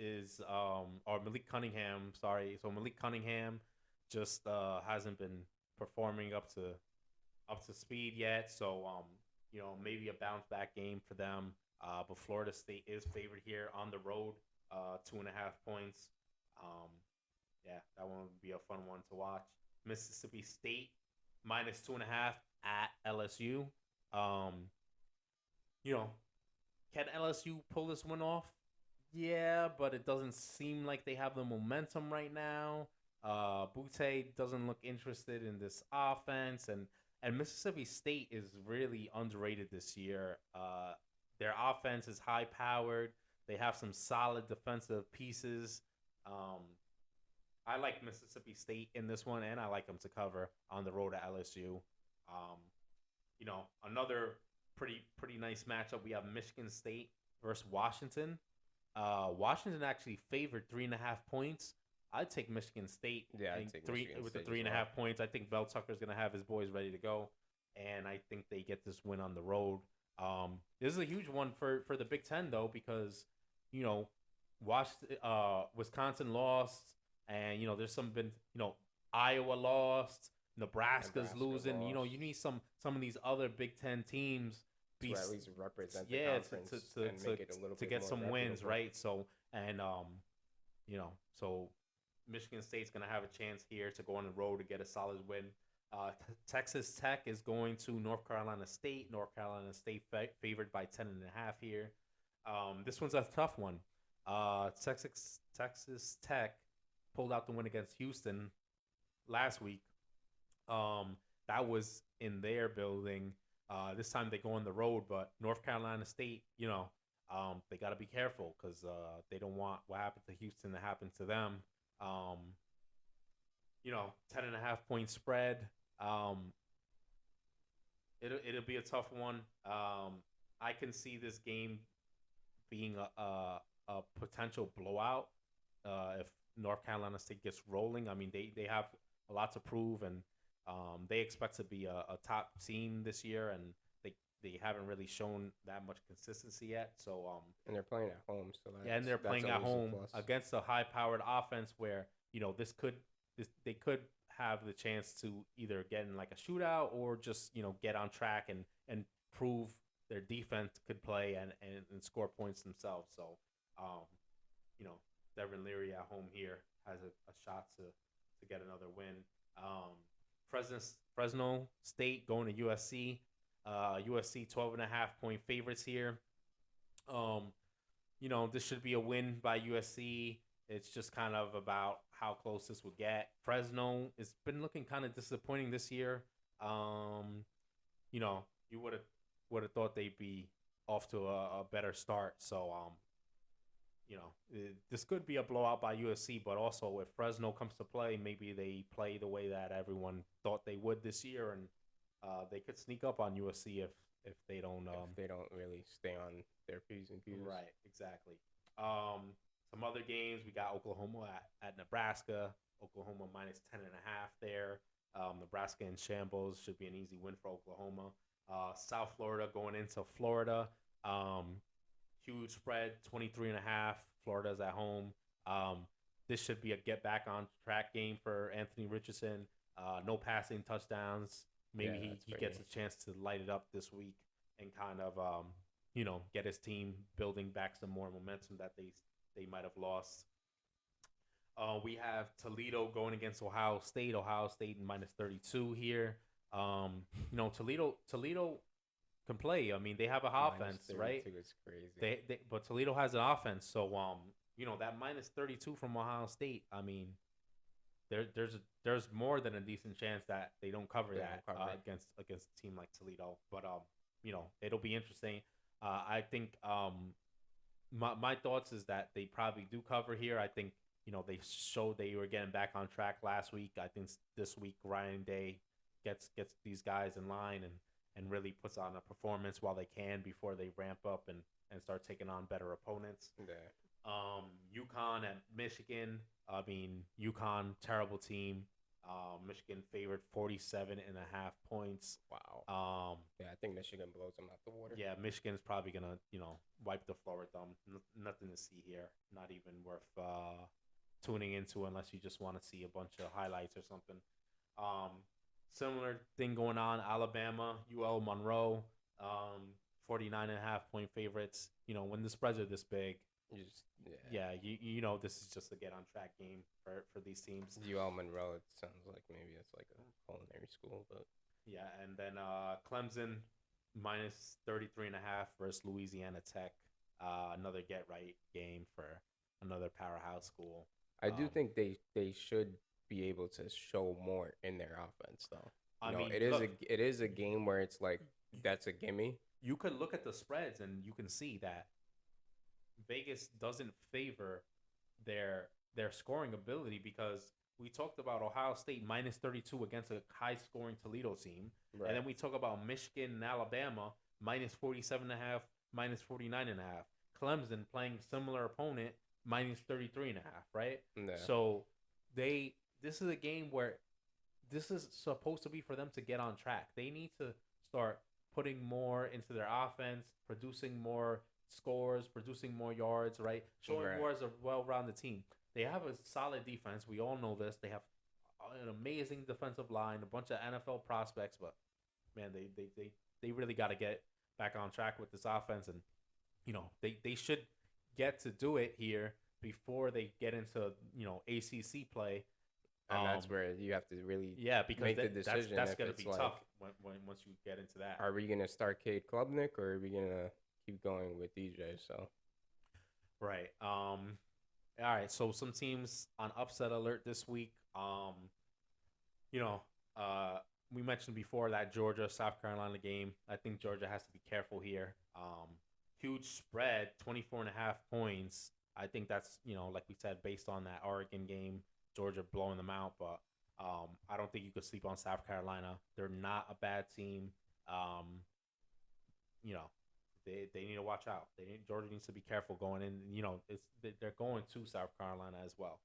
or Malik Cunningham, sorry. So Malik Cunningham just hasn't been performing up to speed yet. So maybe a bounce back game for them. But Florida State is favored here on the road, 2.5 points. Um, yeah, that one would be a fun one to watch. Mississippi State minus 2.5 at LSU. Um, you know, can LSU pull this one off? Yeah, but it doesn't seem like they have the momentum right now. Butte doesn't look interested in this offense, and Mississippi State is really underrated this year. Their offense is high powered. They have some solid defensive pieces. Um, I like Mississippi State in this one, and I like them to cover on the road at LSU. Um, another pretty nice matchup. We have Michigan State versus Washington. Washington actually favored 3.5 points. I'd take Michigan State. Yeah, and I'd take three Michigan with the State three as and a well. half points. I think Bell Tucker's gonna have his boys ready to go, and I think they get this win on the road. This is a huge one for the Big Ten though, because you know, Wisconsin lost, and there's some been Iowa lost, Nebraska's Nebraska losing. lost. You need some of these other Big Ten teams To be at least represent the yeah conference to and make it a little to bit get more some wins, reputable. right? So and so Michigan State's gonna have a chance here to go on the road to get a solid win. Texas Tech is going to North Carolina State. North Carolina State favored by 10.5 here. This one's a tough one. Texas Tech pulled out the win against Houston last week. That was in their building. This time they go on the road, but North Carolina State, they got to be careful because they don't want what happened to Houston to happen to them. 10.5 point spread. It'll be a tough one. I can see this game being a potential blowout if North Carolina State gets rolling. I mean, they have a lot to prove, and they expect to be a top team this year, and they haven't really shown that much consistency yet. So And they're playing at home, so and they're playing at home against a high-powered offense where they could have the chance to either get in like a shootout or just get on track and prove their defense could play and score points themselves. So, Devin Leary at home here has a shot to to get another win. Fresno, Fresno State going to USC. USC 12.5 point favorites here. Um, this should be a win by USC. It's just kind of about how close this will get. Fresno has been looking kind of disappointing this year. Um, you would have thought they'd be off to a better start. So this could be a blowout by USC, but also if Fresno comes to play, maybe they play the way that everyone thought they would this year, and they could sneak up on USC if they don't if they don't really stay on their P's and Q's. right, exactly. Some other games, we got Oklahoma at Nebraska. Oklahoma minus 10.5 there. Nebraska in shambles, should be an easy win for Oklahoma. South Florida going into Florida. Huge spread, 23.5. Florida's at home. This should be a get back on track game for Anthony Richardson. No passing touchdowns. Maybe he gets a chance to light it up this week and kind of get his team building back some more momentum that they might have lost. We have Toledo going against Ohio State. Ohio State minus 32 here. Toledo can play. I mean, they have an offense, right? It's crazy. But Toledo has an offense, so that minus 32 from Ohio State. I mean, there's more than a decent chance that they don't cover against a team like Toledo. But it'll be interesting. I think my thoughts is that they probably do cover here. I think they showed they were getting back on track last week. I think this week Ryan Day gets these guys in line and really puts on a performance while they can before they ramp up and start taking on better opponents. Yeah. UConn at Michigan. I mean, UConn, terrible team. Michigan favored 47.5 points. Wow. I think Michigan blows them out the water. Yeah, Michigan's probably gonna wipe the floor with them. Nothing to see here. Not even worth tuning into unless you just want to see a bunch of highlights or something. Similar thing going on. Alabama, UL Monroe, 49.5 point favorites. When the spreads are this big, this is just a get on track game for these teams. UL Monroe, it sounds like maybe it's like a culinary school, but yeah. And then Clemson minus 33.5 versus Louisiana Tech. Another get right game for another powerhouse school. I do think they should be able to show more in their offense, though. It is a game where it's like that's a gimme. You could look at the spreads and you can see that Vegas doesn't favor their scoring ability, because we talked about Ohio State minus 32 against a high scoring Toledo team, right. And then we talk about Michigan and Alabama minus 47.5, minus 49.5. Clemson playing similar opponent minus 33.5, right? Yeah. So this is a game where this is supposed to be for them to get on track. They need to start putting more into their offense, producing more scores, producing more yards, right? Showing more as a well-rounded team. They have a solid defense. We all know this. They have an amazing defensive line, a bunch of NFL prospects, but man, they really got to get back on track with this offense, and they should get to do it here before they get into ACC play. And that's where you have to really because make the decision. That's going to be tough when once you get into that. Are we going to start Cade Klubnik, or are we going to keep going with DJ? So, right. All right. So some teams on upset alert this week. We mentioned before that Georgia South Carolina game. I think Georgia has to be careful here. Huge spread, 24.5 points. I think that's like we said, based on that Oregon game. Georgia blowing them out, but I don't think you could sleep on South Carolina. They're not a bad team. They need to watch out. Georgia needs to be careful going in. They're going to South Carolina as well.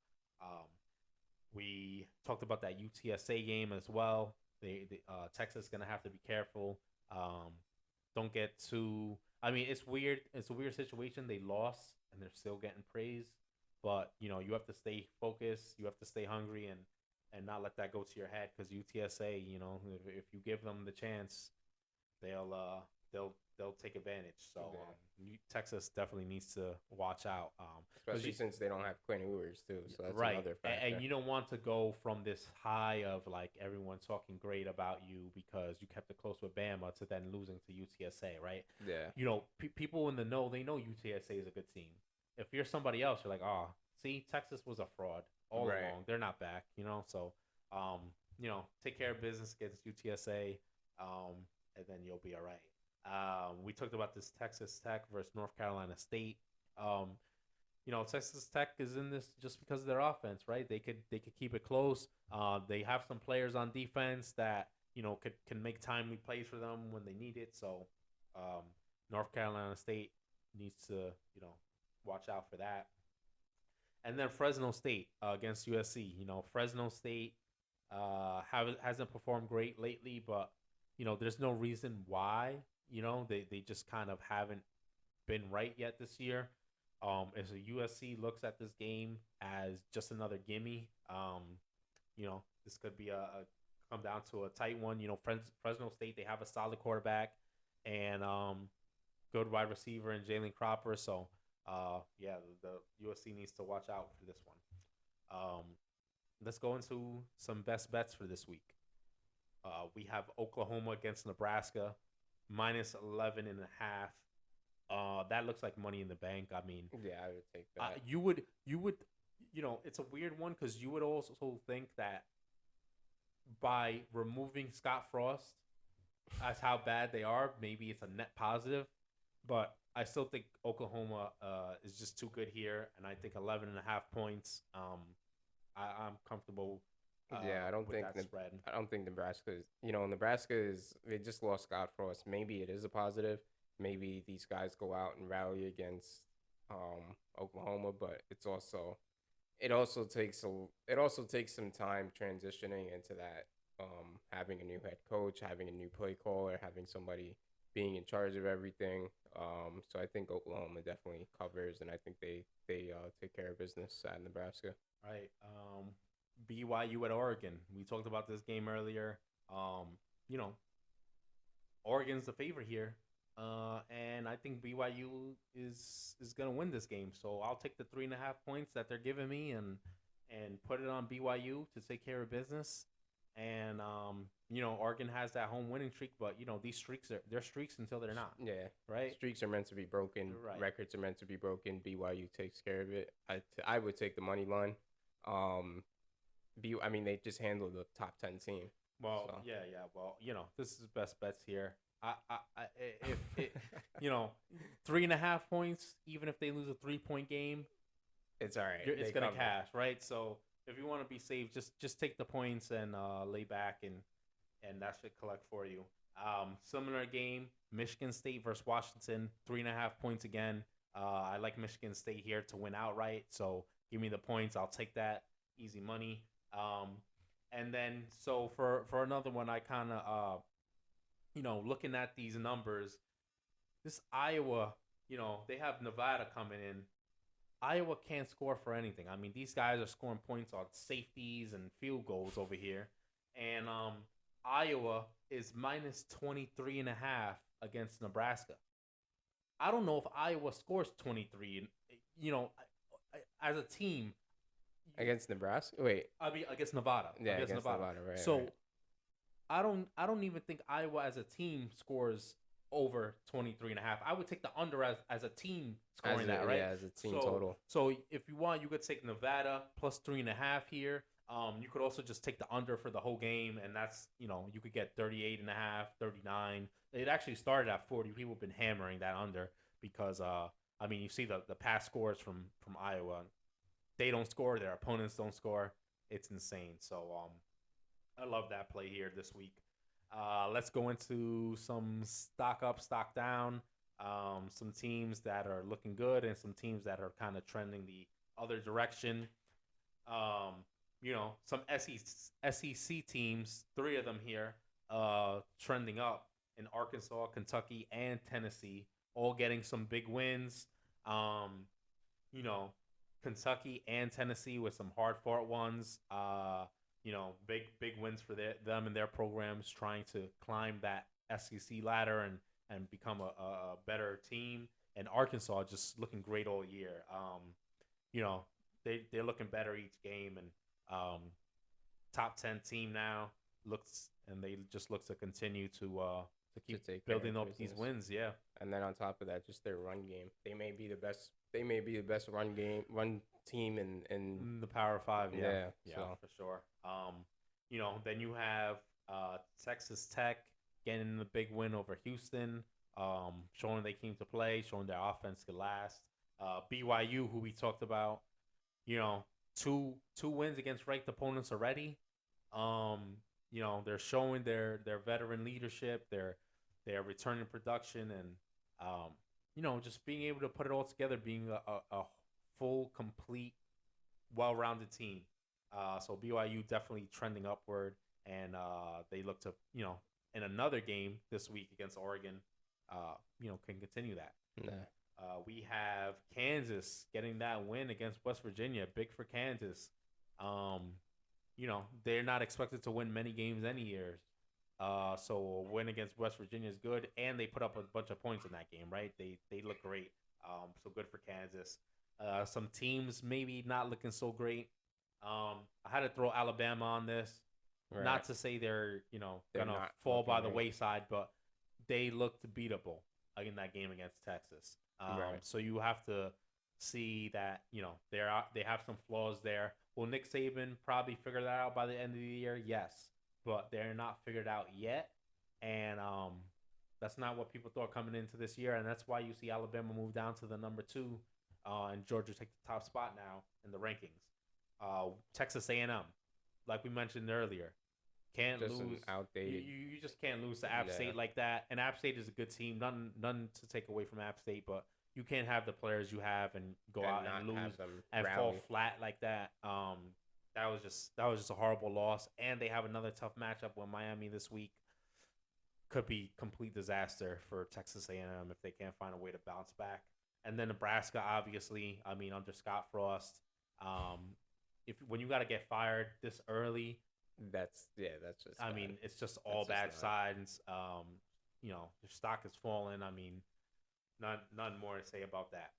We talked about that UTSA game as well. Texas is gonna have to be careful. Don't get too. I mean, it's weird. It's a weird situation. They lost and they're still getting praise. But, you have to stay focused. You have to stay hungry and not let that go to your head, because UTSA, if you give them the chance, they'll they'll take advantage. So Yeah. Texas definitely needs to watch out. Especially since they don't have Quinn Ewers too, so that's Right, another factor. and you don't want to go from this high of like everyone talking great about you because you kept it close with Bama to then losing to UTSA, right? Yeah. People in the know, they know UTSA is a good team. If you're somebody else, you're like, oh, see, Texas was a fraud all along. They're not back, So, take care of business against UTSA, and then you'll be all right. We talked about this Texas Tech versus North Carolina State. Texas Tech is in this just because of their offense, right? They could keep it close. They have some players on defense that can make timely plays for them when they need it. So, North Carolina State needs to watch out for that. And then Fresno State against USC. Fresno State hasn't performed great lately, but there's no reason why. They just kind of haven't been right yet this year. As a USC looks at this game as just another gimme, this could be a come down to a tight one. Fresno State, they have a solid quarterback and good wide receiver in Jalen Cropper. So, the USC needs to watch out for this one. Let's go into some best bets for this week. We have Oklahoma against Nebraska, minus 11.5. That looks like money in the bank. I mean, yeah, I would take that. You would, it's a weird one because you would also think that by removing Scott Frost as how bad they are, maybe it's a net positive. But I still think Oklahoma is just too good here, and I think 11.5 points. I'm comfortable. I don't think spread. I don't think Nebraska is. Nebraska is. They just lost Scott Frost. Maybe it is a positive. Maybe these guys go out and rally against Oklahoma, but it also takes some time transitioning into that. Having a new head coach, having a new play caller, having somebody being in charge of everything. So I think Oklahoma definitely covers, and I think they take care of business at Nebraska. Right. BYU at Oregon. We talked about this game earlier. Oregon's the favorite here. And I think BYU is gonna win this game. So I'll take the 3.5 points that they're giving me and put it on BYU to take care of business. And Oregon has that home winning streak, but these streaks they're streaks until they're not. Yeah, right. Streaks are meant to be broken. Right. Records are meant to be broken. BYU takes care of it. I would take the money line. I mean, they just handled the top 10 team. Well, so. Yeah. Well, this is best bets here. If it, 3.5 points, even if they lose a 3-point game, it's all right. It's gonna cash, right? So if you want to be safe, just take the points and lay back, and that should collect for you. Similar game, Michigan State versus Washington, 3.5 points again. I like Michigan State here to win outright, so give me the points. I'll take that, easy money. And then so for another one, I kind of looking at these numbers, this Iowa, they have Nevada coming in. Iowa can't score for anything. I mean, these guys are scoring points on safeties and field goals over here. And Iowa is minus 23.5 against Nebraska. I don't know if Iowa scores 23, as a team. Against Nebraska? Wait. I mean, against Nevada. Yeah, against Nevada, right. So, right. I don't even think Iowa as a team scores over 23.5. I would take the under as a team scoring that, right? Yeah, as a team total. So if you want, you could take Nevada plus 3.5 here. You could also just take the under for the whole game, and that's, you could get 38.5, 39. It actually started at 40. People have been hammering that under because, you see the past scores from Iowa. They don't score. Their opponents don't score. It's insane. So, I love that play here this week. Let's go into some stock up, stock down. Some teams that are looking good and some teams that are kind of trending the other direction. Some SEC teams, 3 of them here, trending up in Arkansas, Kentucky, and Tennessee, all getting some big wins. Kentucky and Tennessee with some hard-fought ones. Big wins for them and their programs trying to climb that SEC ladder and become a better team. And Arkansas just looking great all year. You know, they're looking better each game, and um, top 10 team now looks, and they just look to continue to to keep take care building of up these business. wins. Yeah, And then on top of that, just their run game. They may be the best. They may be the best run team in the Power Five. Yeah, yeah. yeah, So for sure. Then you have Texas Tech getting the big win over Houston, showing they came to play, showing their offense could last. BYU, who we talked about, you know, two wins against ranked opponents already. Um, they're showing their veteran leadership, their returning production, and just being able to put it all together, being a full, complete, well-rounded team. So BYU definitely trending upward, and they look to in another game this week against Oregon, can continue that. nah. We have Kansas getting that win against West Virginia, big for Kansas. Um, they're not expected to win many games any years. So a win against West Virginia is good, and they put up a bunch of points in that game, right? They look great. So good for Kansas. Some teams maybe not looking so great. I had to throw Alabama on this, Right. not to say they're They're gonna not fall looking by the great. wayside, but they looked beatable in that game against Texas. Right. So you have to see that they have some flaws there. Will Nick Saban probably figure that out by the end of the year? Yes, but they're not figured out yet, and that's not what people thought coming into this year, and that's why you see Alabama move down to the number 2, and Georgia take the top spot now in the rankings. Texas A&M, like we mentioned earlier, can't Just an lose. outdated. You just can't lose to App Yeah. State like that. And App State is a good team. None to take away from App State, but you can't have the players you have and go And out not and lose have them and fall rally. flat like that. That was just a horrible loss. And they have another tough matchup with Miami this week. Could be complete disaster for Texas A&M if they can't find a way to bounce back. And then Nebraska, obviously, I mean under Scott Frost, um, if when you got to get fired this early, That's just. I Bad. mean, it's just all That's bad just not. signs. Your stock has fallen. I mean, none more to say about that.